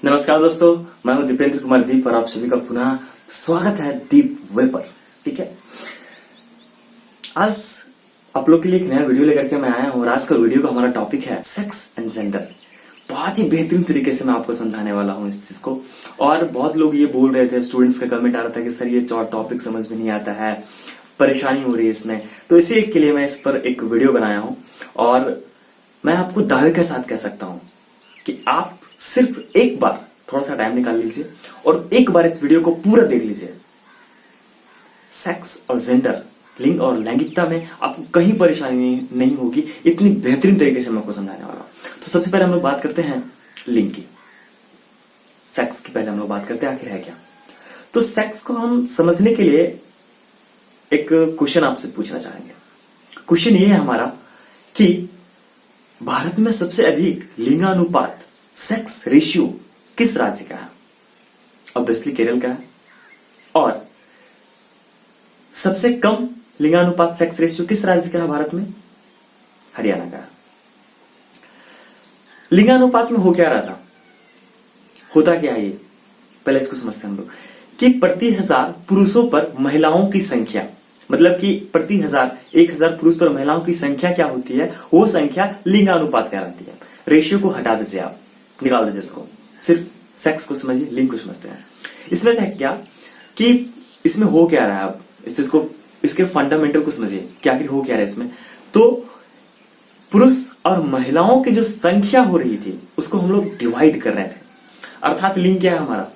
नमस्कार दोस्तों, मैं हूं दीपेंद्र कुमार दीप और आप सभी का पुनः स्वागत है दीप वे पर। ठीक है, आज आप लोग के लिए एक नया वीडियो लेकर के मैं आया हूं और आज का वीडियो का हमारा टॉपिक है सेक्स एंड जेंडर। बहुत ही बेहतरीन तरीके से मैं आपको समझाने वाला हूं इस चीज को। और बहुत लोग ये बोल रहे थे, स्टूडेंट्स का कमेंट आ रहा था कि सर ये टॉपिक समझ में नहीं आता है, परेशानी हो रही है इसमें। तो इसी के लिए मैं इस पर एक वीडियो बनाया हूं और मैं आपको दावे के साथ कह सकता हूं कि आप सिर्फ एक बार थोड़ा सा टाइम निकाल लीजिए और एक बार इस वीडियो को पूरा देख लीजिए। सेक्स और जेंडर, लिंग और लैंगिकता में आपको कहीं परेशानी नहीं होगी। इतनी बेहतरीन तरीके से मैं आपको समझाने वाला हूं। तो सबसे पहले हम लोग बात करते हैं लिंग की। सेक्स की पहले हम लोग बात करते हैं आखिर है क्या। तो सेक्स को हम समझने के लिए एक क्वेश्चन आपसे पूछना चाहेंगे। क्वेश्चन ये है हमारा कि भारत में सबसे अधिक लिंगानुपात सेक्स रेशियो किस राज्य का है? ऑब्वियसली केरल का है। और सबसे कम लिंगानुपात सेक्स रेशियो किस राज्य का है भारत में? हरियाणा का है। लिंगानुपात में हो क्या रहा था, होता क्या है ये पहले इसको समझते हैं हम लोग कि प्रति 1000 पुरुषों पर महिलाओं की संख्या, मतलब कि प्रति 1000 पुरुष पर महिलाओं की संख्या क्या होती है, वो संख्या लिंगानुपात कहलाती है। रेशियो को हटा दीजिए, आप निकाल दीजिए इसको, सिर्फ सेक्स को समझिए, लिंग को समझते हैं। इसमें है क्या कि इसमें हो क्या रहा है, आप इस चीज को, इसके फंडामेंटल को समझिए कि आखिर हो क्या रहा है इसमें। तो पुरुष और महिलाओं की जो संख्या हो रही थी उसको हम लोग डिवाइड कर रहे थे। अर्थात लिंग क्या है हमारा?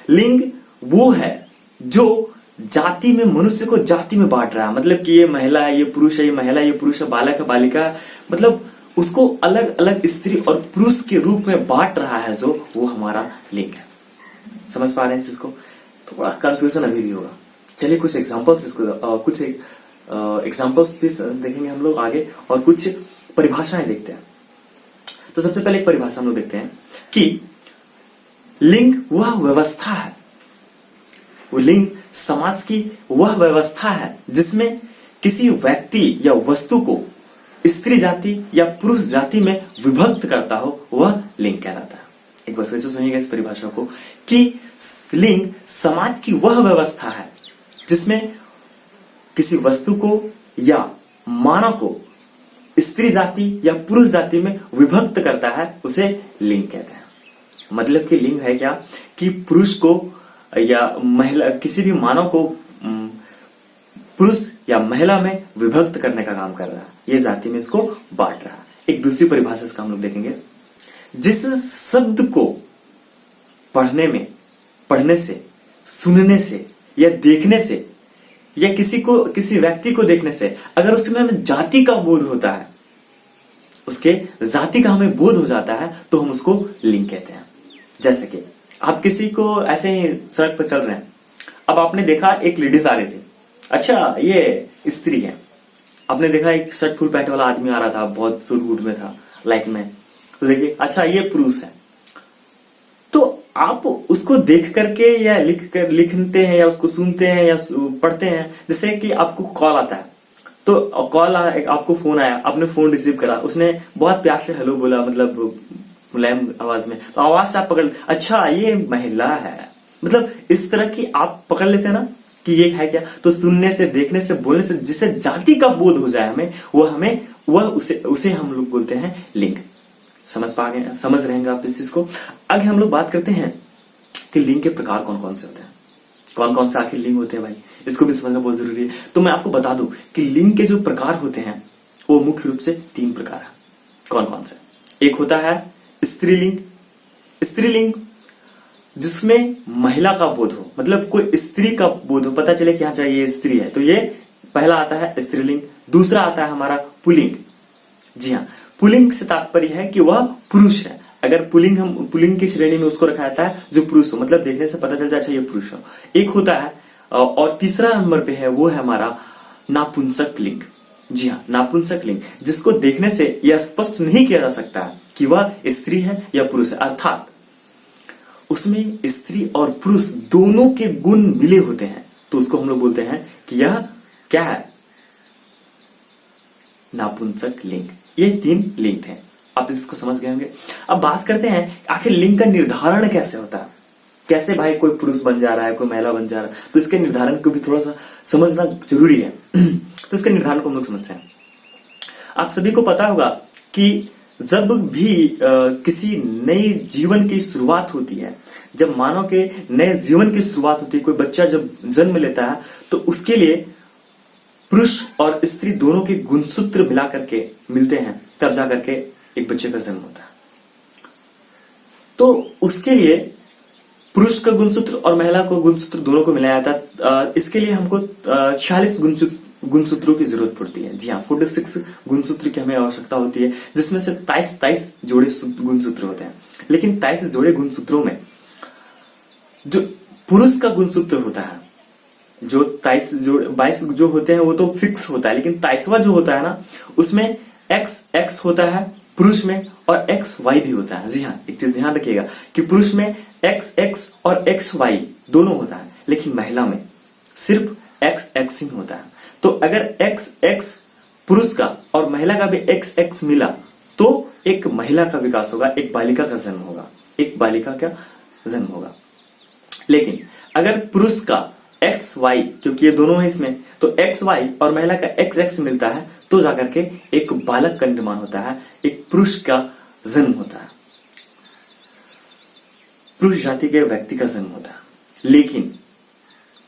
लिंग वो है जो जाति में, मनुष्य को जाति में बांट रहा है। मतलब कि ये महिला है, ये पुरुष है, ये महिला, ये पुरुष है, बालक है, बालिका, मतलब उसको अलग अलग स्त्री और पुरुष के रूप में बांट रहा है, जो वो हमारा लिंग है। समझ पा रहे हैं इस चीज को? थोड़ा कंफ्यूजन अभी भी होगा। चलिए कुछ एग्जांपल्स भी देखेंगे हम लोग आगे और कुछ परिभाषाएं देखते हैं। तो सबसे पहले एक परिभाषा हम लोग देखते हैं कि लिंग वह व्यवस्था है, वो लिंग समाज की वह व्यवस्था है जिसमें किसी व्यक्ति या वस्तु को स्त्री जाति या पुरुष जाति में विभक्त करता हो, वह लिंग कहलाता है। एक बार फिर से सुनिएगा इस परिभाषा को कि लिंग समाज की वह व्यवस्था है जिसमें किसी वस्तु को या मानव को स्त्री जाति या पुरुष जाति में विभक्त करता है, उसे लिंग कहते हैं। मतलब कि लिंग है क्या कि पुरुष को या महिला, किसी भी मानव को पुरुष या महिला में विभक्त करने का काम कर रहा है, ये जाति में इसको बांट रहा है। एक दूसरी परिभाषा इसका हम लोग देखेंगे, जिस शब्द को पढ़ने से, सुनने से या देखने से या किसी व्यक्ति को देखने से अगर उसमें हमें जाति का बोध होता है, उसके जाति का हमें बोध हो जाता है, तो हम उसको लिंग कहते हैं। जैसे कि आप किसी को ऐसे ही सड़क पर चल रहे हैं, अब आपने देखा एक लेडीज आ रही थी, अच्छा ये स्त्री है। आपने देखा एक शर्ट फुल पैंट वाला आदमी आ रहा था, बहुत सूट बूट में था, लाइक में, तो देखिए अच्छा ये पुरुष है। तो आप उसको देख करके या लिखते हैं या उसको सुनते हैं या पढ़ते हैं। जैसे कि आपको कॉल आता है, तो आपको फोन आया, आपने फोन रिसीव करा, उसने बहुत प्यार से हेलो बोला, मतलब मुलायम आवाज में, तो आवाज से आप पकड़, अच्छा ये महिला है, मतलब इस तरह की आप पकड़ लेते हैं ना कि ये है क्या। तो सुनने से, देखने से, बोलने से जिसे जाति का बोध हो जाए हमें, उसे हम लोग बोलते हैं लिंग। समझ रहेंगे आप इस चीज को। आगे हम लोग बात करते हैं कि लिंग के प्रकार कौन कौन से होते हैं, कौन कौन से आखिर लिंग होते हैं भाई, इसको भी समझना बहुत जरूरी है। तो मैं आपको बता दूं कि लिंग के जो प्रकार होते हैं वो मुख्य रूप से 3 प्रकार है। कौन कौन से? एक होता है स्त्रीलिंग। स्त्रीलिंग जिसमें महिला का बोध हो, मतलब कोई स्त्री का बोध हो, पता चले कि हाँ चाहिए स्त्री है, तो ये पहला आता है स्त्रीलिंग। दूसरा आता है हमारा पुल्लिंग। जी हाँ, पुल्लिंग से तात्पर्य है कि वह पुरुष है। अगर पुल्लिंग की श्रेणी में उसको रखा जाता है जो पुरुष हो, मतलब देखने से पता चल जाए अच्छा ये पुरुष हो। एक होता है और तीसरा नंबर पे है, वो है हमारा नापुंसक लिंग। जी हाँ, नापुंसक लिंग, जिसको देखने से यह स्पष्ट नहीं किया जा सकता कि वह स्त्री है या पुरुष है, अर्थात उसमें स्त्री और पुरुष दोनों के गुण मिले होते हैं, तो उसको हम लोग बोलते हैं कि यह क्या है? नापुंसक लिंग। ये 3 लिंग थे। आप इसको समझ गए होंगे। अब बात करते हैं आखिर लिंग का निर्धारण कैसे होता है, कैसे भाई कोई पुरुष बन जा रहा है, कोई महिला बन जा रहा है, तो इसके निर्धारण को भी थोड़ा सा समझना जरूरी है। तो इसके निर्धारण को हम लोग समझते हैं। आप सभी को पता होगा कि जब भी किसी नए जीवन की शुरुआत होती है, जब मानव के नए जीवन की शुरुआत होती है, कोई बच्चा जब जन्म लेता है तो उसके लिए पुरुष और स्त्री दोनों के गुणसूत्र मिला करके मिलते हैं, तब जाकर के एक बच्चे का जन्म होता है। तो उसके लिए पुरुष का गुणसूत्र और महिला का गुणसूत्र दोनों को मिलाया जाता है। इसके लिए हमको 46 गुणसूत्रों की जरूरत पड़ती है। जी हाँ, 46 गुणसूत्र की हमें आवश्यकता होती है, जिसमें से 23 जोड़े गुणसूत्र होते हैं। लेकिन 23 जोड़े गुणसूत्रों में जो पुरुष का गुणसूत्र होता है, जो 22 जो होते हैं वो तो फिक्स होता है, लेकिन 23वां जो होता है ना, उसमें XX होता है पुरुष में और XY भी होता है। जी हाँ, एक चीज ध्यान रखिएगा कि पुरुष में XX और XY दोनों होता है, लेकिन महिला में सिर्फ XX ही होता है। तो अगर XX पुरुष का और महिला का भी XX मिला तो एक महिला का विकास होगा, एक बालिका का जन्म होगा, एक बालिका का जन्म होगा। लेकिन अगर पुरुष का XY, क्योंकि ये दोनों है इसमें, तो XY और महिला का XX मिलता है तो जाकर के एक बालक का निर्माण होता है, एक पुरुष का जन्म होता है, पुरुष जाति के व्यक्ति का जन्म होता है। लेकिन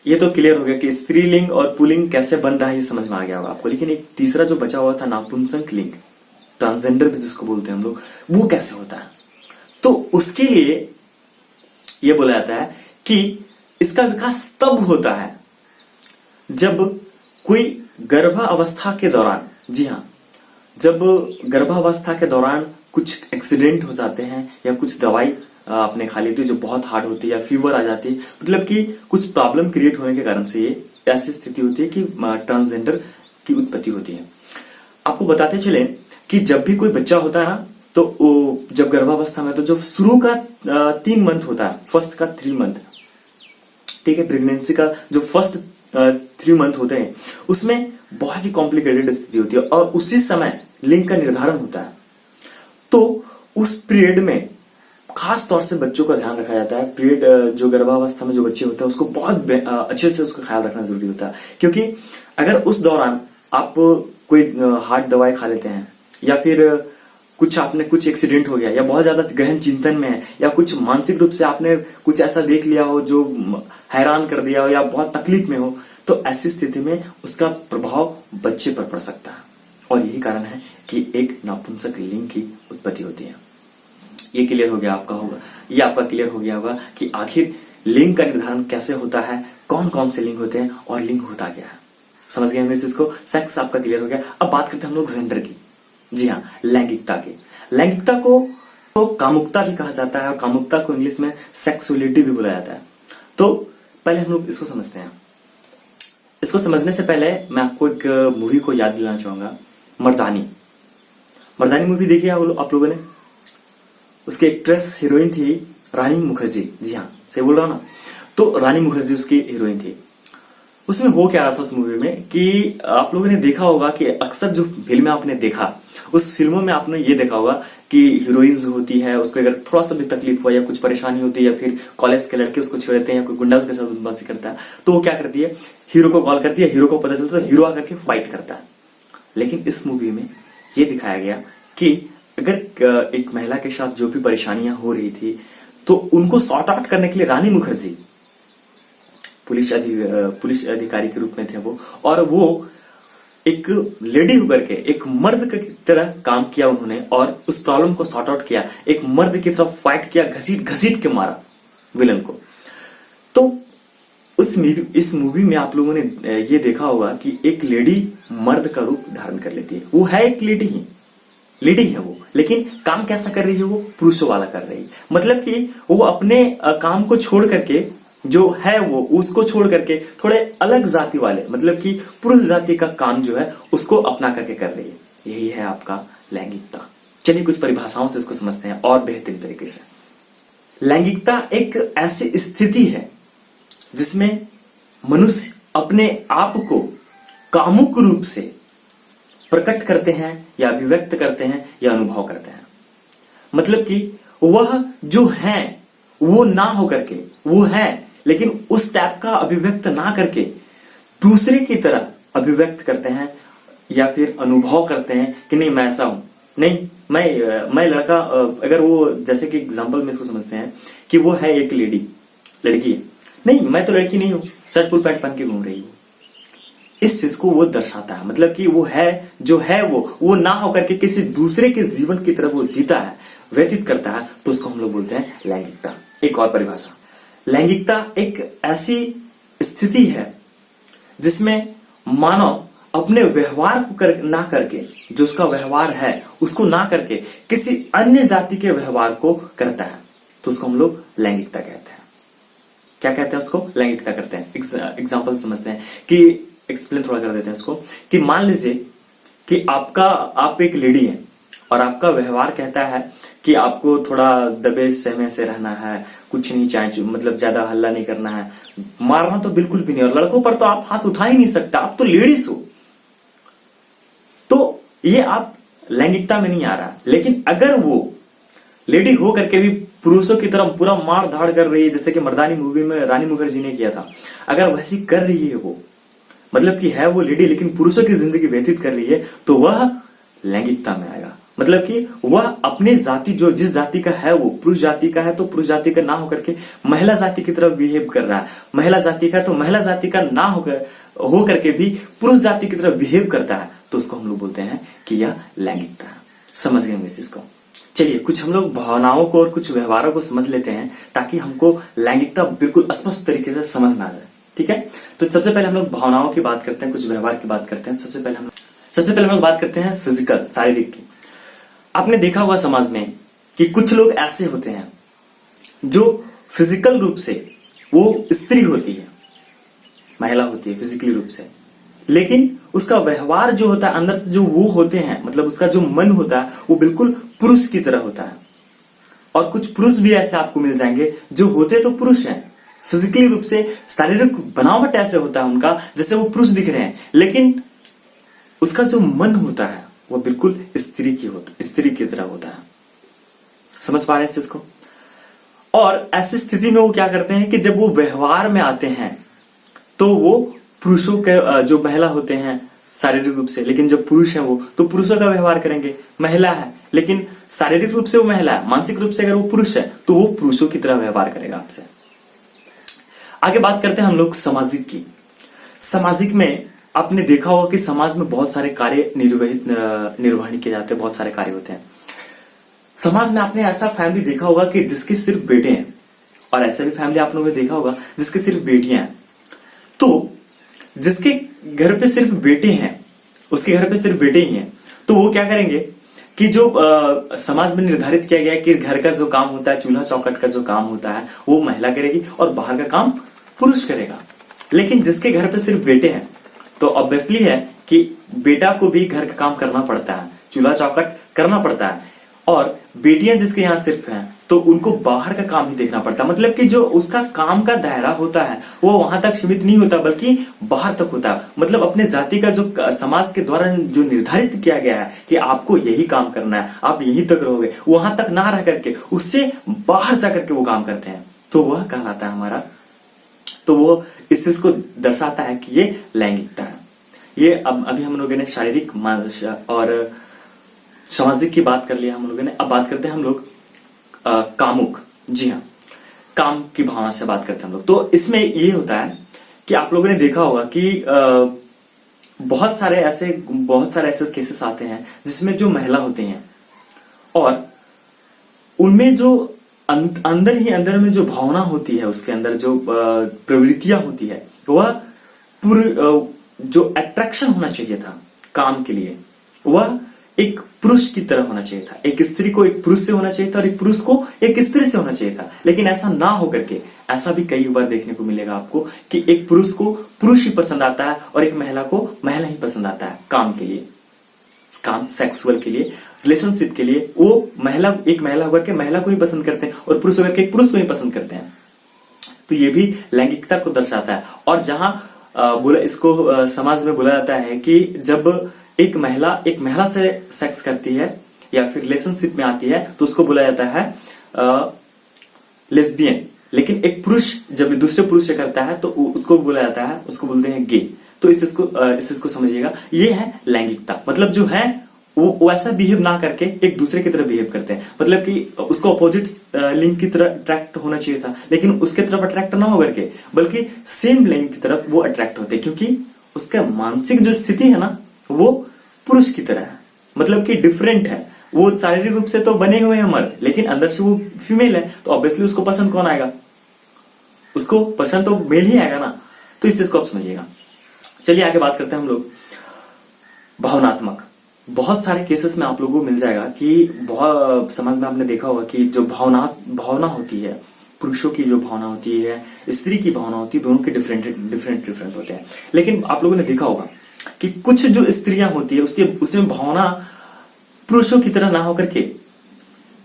ये तो क्लियर हो गया कि स्त्रीलिंग और पुल्लिंग कैसे बन रहा है, ये समझ में आ गया होगा आपको। लेकिन एक तीसरा जो बचा हुआ था, नापुंसक लिंग, ट्रांसजेंडर भी जिसको बोलते हैं हम लोग, वो कैसे होता है? तो उसके लिए ये बोला जाता है कि इसका विकास तब होता है जब कोई गर्भावस्था के दौरान, जी हाँ, जब गर्भावस्था के दौरान कुछ एक्सीडेंट हो जाते हैं या कुछ दवाई आपने खा ली थी जो बहुत हार्ड होती है या फीवर आ जाती है, मतलब कि कुछ प्रॉब्लम क्रिएट होने के कारण से ये ऐसी स्थिति होती है कि ट्रांसजेंडर की उत्पत्ति होती है। आपको बताते चले कि जब भी कोई बच्चा होता है ना, तो जब गर्भावस्था में, तो जो शुरू का 3 मंथ होता है, फर्स्ट का 3 मंथ, ठीक है, प्रेगनेंसी का जो फर्स्ट 3 मंथ होते हैं, उसमें बहुत ही कॉम्प्लिकेटेड स्थिति होती है और उसी समय लिंग का निर्धारण होता है। तो उस पीरियड में खास तौर से बच्चों का ध्यान रखा जाता है। पीरियड जो गर्भावस्था में जो बच्चे होते हैं उसको बहुत अच्छे से उसका ख्याल रखना जरूरी होता है, क्योंकि अगर उस दौरान आप कोई हार्ड दवाई खा लेते हैं या फिर कुछ एक्सीडेंट हो गया या बहुत ज्यादा गहन चिंतन में है या कुछ मानसिक रूप से आपने कुछ ऐसा देख लिया हो जो हैरान कर दिया हो या बहुत तकलीफ में हो, तो ऐसी स्थिति में उसका प्रभाव बच्चे पर पड़ सकता है। और यही कारण है कि एक नापुंसक लिंग की उत्पत्ति होती है। ये क्लियर हो गया आपका होगा, ये आपका क्लियर हो गया होगा कि आखिर लिंग का निर्धारण कैसे होता है, कौन कौन से लिंग होते हैं और लिंग होता क्या है। समझ गए इस चीज को? सेक्स आपका क्लियर हो गया। अब बात करते हैं हम लोग जेंडर की। जी हाँ, लैंगिकता की। लैंगिकता को तो कामुकता भी कहा जाता है और कामुकता को इंग्लिश में सेक्सुअलिटी भी बुलाया जाता है। तो पहले हम लोग इसको समझते हैं। इसको समझने से पहले मैं आपको एक मूवी को याद दिलाना चाहूंगा, मर्दानी। मर्दानी मूवी देखी आप लोगों ने? उसकी एक्ट्रेस हीरोइन थी रानी मुखर्जी। जी हाँ, सही बोल रहा हूं ना? तो रानी मुखर्जी उसकी हीरोइन थी। उसमें हो क्या रहा था उस मूवी में कि आप लोगों ने देखा होगा कि अक्सर जो फिल्में आपने देखा, उस फिल्मों में आपने ये देखा होगा कि हीरोइन जो होती है उसको अगर थोड़ा सा भी तकलीफ हुआ या कुछ परेशानी होती है या फिर कॉलेज के लड़के उसको छेड़ते हैं या कोई गुंडा उसके साथ बदमाशी करता है, तो वो क्या करती है, हीरो को कॉल करती है, हीरो को पता चलता है, हीरो आकर के फाइट करता है। लेकिन इस मूवी में ये दिखाया गया कि अगर एक महिला के साथ जो भी परेशानियां हो रही थी तो उनको सॉर्ट आउट करने के लिए रानी मुखर्जी पुलिस अधिकारी के रूप में थे वो, और वो एक लेडी होकर के एक मर्द की तरह काम किया उन्होंने और उस प्रॉब्लम को सॉर्ट आउट किया, एक मर्द की तरफ फाइट किया, घसीट घसीट के मारा विलन को। तो इस मूवी में आप लोगों ने ये देखा होगा कि एक लेडी मर्द का रूप धारण कर लेती है। वो है एक लेडी है वो, लेकिन काम कैसा कर रही है, वो पुरुषों वाला कर रही है। मतलब कि वो अपने काम को छोड़ करके जो है वो उसको छोड़ करके थोड़े अलग जाति वाले, मतलब कि पुरुष जाति का काम जो है उसको अपना करके कर रही है। यही है आपका लैंगिकता। चलिए कुछ परिभाषाओं से इसको समझते हैं और बेहतरीन तरीके से। लैंगिकता एक ऐसी स्थिति है जिसमें मनुष्य अपने आप को कामुक रूप से प्रकट करते हैं या अभिव्यक्त करते हैं या अनुभव करते हैं। मतलब कि वह जो है वो ना हो करके, वो है लेकिन उस टाइप का अभिव्यक्त ना करके दूसरे की तरह अभिव्यक्त करते हैं या फिर अनुभव करते हैं कि नहीं मैं ऐसा हूं, नहीं मैं लड़का, अगर वो जैसे कि एग्जांपल में इसको समझते हैं कि वो है एक लड़की है, नहीं मैं तो लड़की नहीं हूं, शर्ट फुल पैंट पहन के घूम रही हूं। इस चीज को वो दर्शाता है, मतलब कि वो है जो है वो ना होकर के किसी दूसरे के जीवन की तरफ वो जीता है, व्यतीत करता है, तो उसको हम लोग बोलते हैं लैंगिकता। एक और परिभाषा, लैंगिकता एक ऐसी स्थिति है जिसमें मानव अपने व्यवहार को ना करके, जो उसका व्यवहार है उसको ना करके किसी अन्य जाति के व्यवहार को करता है, तो उसको हम लोग लैंगिकता कहते हैं। क्या कहते हैं उसको? लैंगिकता करते हैं। एग्जाम्पल समझते हैं कि एक्सप्लेन थोड़ा कर देते हैं उसको कि मान लीजिए कि आप एक लेडी है और आपका व्यवहार कहता है कि आपको थोड़ा दबे सहमे से रहना है, कुछ नहीं चाहिए, मतलब ज्यादा हल्ला नहीं करना है, मारना तो बिल्कुल भी नहीं, और लड़कों पर तो आप हाथ उठा ही नहीं सकता, आप तो लेडीज हो, तो ये आप लैंगिकता में नहीं आ रहा। लेकिन अगर वो लेडी हो करके भी पुरुषों की तरह पूरा मार धाड़ कर रही है, जैसे कि मर्दानी मूवी में रानी मुखर्जी ने किया था, अगर वैसी कर रही है वो, मतलब कि है वो लेडी लेकिन पुरुषों की जिंदगी व्यतीत कर रही है, तो वह लैंगिकता में आएगा। मतलब कि वह अपने जाति, जो जिस जाति का है वो पुरुष जाति का है, तो पुरुष जाति का ना होकर के महिला जाति की तरफ बिहेव कर रहा है, महिला जाति का तो महिला जाति का ना हो करके भी पुरुष जाति की तरफ बिहेव करता है, तो उसको हम लोग बोलते हैं कि यह लैंगिकता है। समझ गए इस चीज को? चलिए कुछ हम लोग भावनाओं को और कुछ व्यवहारों को समझ लेते हैं ताकि हमको लैंगिकता बिल्कुल स्पष्ट तरीके से समझ में आ जाए। ठीक है, तो सबसे पहले हम लोग भावनाओं की बात करते हैं, कुछ व्यवहार की बात करते हैं। सबसे पहले हम लोग बात करते हैं फिजिकल, शारीरिक की। आपने देखा होगा समाज में कि कुछ लोग ऐसे होते हैं जो फिजिकल रूप से वो स्त्री होती है, महिला होती है फिजिकली रूप से, लेकिन उसका व्यवहार जो होता है अंदर से जो वो होते हैं, मतलब उसका जो मन होता है वो बिल्कुल पुरुष की तरह होता है। और कुछ पुरुष भी ऐसे आपको मिल जाएंगे जो होते तो पुरुष हैं, फिजिकली रूप से शारीरिक बनावट ऐसे होता है उनका जैसे वो पुरुष दिख रहे हैं, लेकिन उसका जो मन होता है वो बिल्कुल स्त्री की तरह होता है। समझ पा रहे हैं इस चीज को? और ऐसी स्थिति में वो क्या करते हैं कि जब वो व्यवहार में आते हैं तो वो पुरुषों के जो महिला होते हैं शारीरिक रूप से, लेकिन जब पुरुष है वो तो पुरुषों का व्यवहार करेंगे। महिला है लेकिन शारीरिक रूप से वो महिला है, मानसिक रूप से अगर वो पुरुष है तो वो पुरुषों की तरह व्यवहार करेगा आपसे। आगे बात करते हैं हम लोग सामाजिक की। सामाजिक में आपने देखा होगा कि समाज में बहुत सारे कार्य निर्वहन किए जाते हैं, बहुत सारे कार्य होते हैं समाज में। आपने ऐसा फैमिली देखा होगा कि जिसके सिर्फ बेटे हैं, और ऐसा भी फैमिली आप लोगों ने देखा होगा जिसके सिर्फ बेटियां हैं। तो जिसके घर पे सिर्फ बेटे हैं, उसके घर पे सिर्फ बेटे ही हैं, तो वो क्या करेंगे कि जो समाज में निर्धारित किया गया है कि घर का जो काम होता है, चूल्हा चौखट का जो काम होता है वो महिला करेगी और बाहर का काम पुरुष करेगा। लेकिन जिसके घर पे सिर्फ बेटे हैं तो ऑब्वियसली है कि बेटा को भी घर का काम करना पड़ता है, चूल्हा चौखट करना पड़ता है, और बेटियां जिसके यहाँ सिर्फ हैं तो उनको बाहर का काम ही देखना पड़ता है। मतलब कि जो उसका काम का दायरा होता है वो वहां तक सीमित नहीं होता बल्कि बाहर तक होता है। मतलब अपने जाति का जो समाज के द्वारा जो निर्धारित किया गया है कि आपको यही काम करना है, आप यहीं तक रहोगे, वहां तक ना रह करके उससे बाहर जाकर के वो काम करते हैं, तो वह कहलाता है हमारा। तो वो इस चीज को दर्शाता है कि ये लैंगिकता है। ये अभी हम लोगों ने शारीरिक और सामाजिक की बात कर लिया हम लोगों ने। अब बात करते हैं हम लोग कामुक। जी हाँ, काम की भावना से बात करते हैं हम लोग। तो इसमें ये होता है कि आप लोगों ने देखा होगा कि बहुत सारे ऐसे केसेस आते हैं जिसमें जो महिला होती हैं और उनमें जो अंदर ही अंदर में जो भावना होती है, उसके अंदर जो प्रवृत्तियां होती है, वह जो अट्रैक्शन होना चाहिए था काम के लिए, वह एक पुरुष की तरह होना चाहिए था। एक स्त्री को एक पुरुष से होना चाहिए था और एक पुरुष को एक स्त्री से होना चाहिए था। लेकिन ऐसा ना होकर के, ऐसा भी कई बार देखने को मिलेगा आपको कि एक पुरुष को पुरुष ही पसंद आता है और एक महिला को महिला ही पसंद आता है काम के लिए, काम सेक्सुअल के लिए, रिलेशनशिप के लिए। वो एक महिला होकर के महिला को ही पसंद करते हैं और पुरुष होकर के एक पुरुष को ही पसंद करते हैं। तो ये भी लैंगिकता को दर्शाता है। और जहां इसको समाज में बोला जाता है कि जब एक महिला से सेक्स करती है या फिर रिलेशनशिप में आती है तो उसको बोला जाता है लेस्बियन। लेकिन एक पुरुष जब दूसरे पुरुष से करता है तो उसको बोला जाता है, उसको बोलते हैं गे। तो इस चीज को समझिएगा, ये है लैंगिकता। मतलब जो है वो वैसा बिहेव ना करके एक दूसरे की तरह बिहेव करते हैं। मतलब कि उसको अपोजिट लिंग की तरह अट्रैक्ट होना चाहिए था, लेकिन उसके तरफ अट्रैक्ट ना हो करके बल्कि सेम लिंग की तरफ वो अट्रैक्ट होते हैं, क्योंकि उसका मानसिक जो स्थिति है ना वो पुरुष की तरह है। मतलब कि डिफरेंट है। वो शारीरिक रूप से तो बने हुए हैं मर्द, लेकिन अंदर से वो फीमेल है, तो ऑब्वियसली उसको पसंद कौन आएगा? उसको पसंद तो मेल ही आएगा ना। तो इस चीज को आप समझिएगा। चलिए आगे बात करते हैं हम लोग भावनात्मक। बहुत सारे केसेस में आप लोगों को मिल जाएगा कि बहुत समाज में आपने देखा होगा कि जो भावना होती है, पुरुषों की जो भावना होती है, स्त्री की भावना होती है, दोनों के डिफरेंट होते हैं। लेकिन आप लोगों ने देखा होगा कि कुछ जो स्त्रियां होती है उसमें भावना पुरुषों की तरह ना होकर के,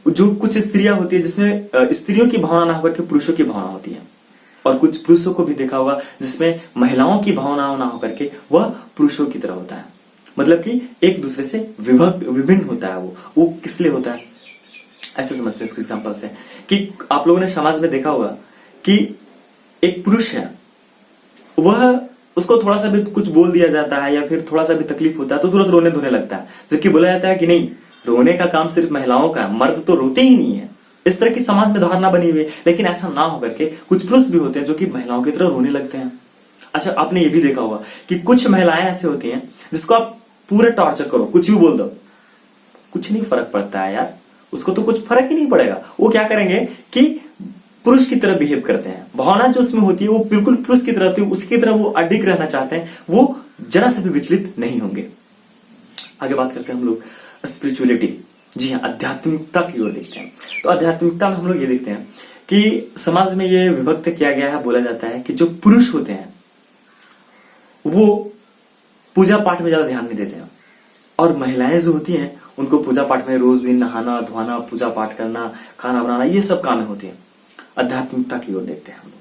जो कुछ स्त्रियां होती है जिसमें स्त्रियों की भावना ना होकर के पुरुषों की भावना होती है, और कुछ पुरुषों को भी देखा होगा जिसमें महिलाओं की भावनाओं ना होकर के वह पुरुषों की तरह होता है। मतलब कि एक दूसरे से विभिन्न होता है। वो किस लिए होता है ऐसे समझते हैं इसको एग्जांपल से, कि आप लोगों ने समाज में देखा होगा कि एक पुरुष है, वह उसको थोड़ा सा भी कुछ बोल दिया जाता है या फिर थोड़ा सा भी तकलीफ होता है तो तुरंत रोने धोने लगता है, जबकि बोला जाता है कि नहीं, रोने का काम सिर्फ महिलाओं का, मर्द तो रोते ही नहीं है। इस तरह की समाज में धारणा बनी हुई है। लेकिन ऐसा ना होकर के कुछ पुरुष भी होते हैं जो कि महिलाओं की तरह रोने लगते हैं। अच्छा, आपने ये भी देखा होगा कि कुछ महिलाएं ऐसे होती हैं जिसको आप पूरा टॉर्चर करो, कुछ भी बोल दो, कुछ नहीं फर्क पड़ता है यार, उसको तो कुछ फर्क ही नहीं पड़ेगा। वो क्या करेंगे कि पुरुष की तरह बिहेव करते हैं। भावना जो उसमें होती है वो बिल्कुल पुरुष की तरह होती है, उसकी तरह वो अडिग रहना चाहते हैं, वो जरा से भी विचलित नहीं होंगे। आगे बात करते हैं हम लोग स्पिरिचुअलिटी। जी हाँ, आध्यात्मिकता की ओर देखते हैं। तो आध्यात्मिकता में हम लोग ये देखते हैं कि समाज में ये विभक्त किया गया है, बोला जाता है कि जो पुरुष होते हैं वो पूजा पाठ में ज्यादा ध्यान नहीं देते हैं, और महिलाएं जो होती हैं उनको पूजा पाठ में रोज दिन नहाना धोना, पूजा पाठ करना, खाना बनाना, ये सब कामें होती हैं। आध्यात्मिकता की ओर देखते हैं हम लोग।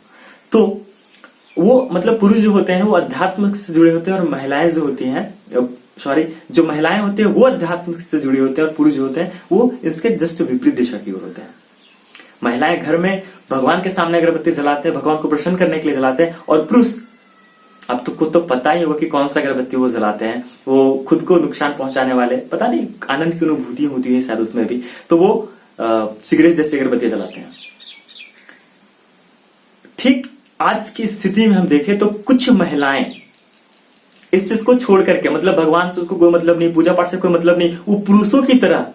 तो वो मतलब पुरुष जो होते हैं वो अध्यात्म से जुड़े होते हैं, और महिलाएं जो होती हैं, जो महिलाएं होती हैं वो अध्यात्म से जुड़े होते हैं, और पुरुष जो होते हैं वो इसके जस्ट विपरीत दिशा की ओर होते हैं। महिलाएं घर में भगवान के सामने अगरबत्ती जलाते हैं, भगवान को प्रसन्न करने के लिए जलाते हैं, और पुरुष, अब तो खुद तो पता ही होगा कि कौन सा अगरबत्ती वो जलाते हैं, वो खुद को नुकसान पहुंचाने वाले, पता नहीं आनंद की अनुभूति होती है शायद उसमें भी, तो वो सिगरेट जैसी अगरबत्ती जलाते हैं। ठीक आज की स्थिति में हम देखें तो कुछ महिलाएं इस चीज को छोड़ करके, मतलब भगवान से उसको कोई मतलब नहीं, पूजा पाठ से कोई मतलब नहीं, वो पुरुषों की तरह,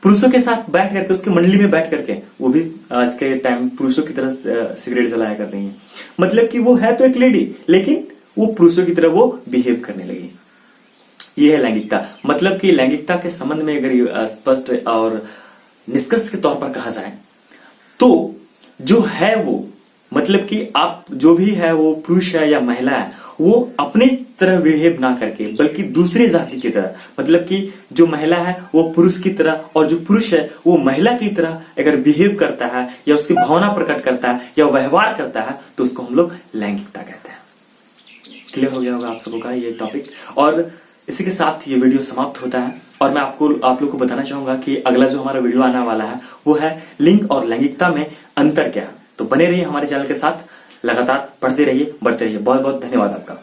पुरुषों के साथ बैठ करके, उसकी मंडली में बैठ करके वो भी आज के टाइम पुरुषों की तरह सिगरेट जलाया कर रही है। मतलब कि वो है तो एक लेडी, लेकिन वो पुरुषों की तरह वो बिहेव करने लगी। ये है लैंगिकता। मतलब कि लैंगिकता के संबंध में अगर स्पष्ट और निष्कर्ष के तौर पर कहा जाए तो जो है वो, मतलब कि आप जो भी है वो पुरुष है या महिला है, वो अपने तरह बिहेव ना करके बल्कि दूसरी जाति की तरह, मतलब कि जो महिला है वो पुरुष की तरह और जो पुरुष है वो महिला की तरह अगर बिहेव करता है या उसकी भावना प्रकट करता है या व्यवहार करता है तो उसको हम लोग लैंगिकता कहते हैं। क्लियर हो गया होगा आप सबों का ये टॉपिक। और इसी के साथ ये वीडियो समाप्त होता है, और मैं आप लोग को बताना चाहूंगा कि अगला जो हमारा वीडियो आने वाला है वो है लिंग और लैंगिकता में अंतर क्या है। तो बने रहिए हमारे चैनल के साथ, लगातार पढ़ते रहिए, बढ़ते रहिए। बहुत बहुत धन्यवाद आपका।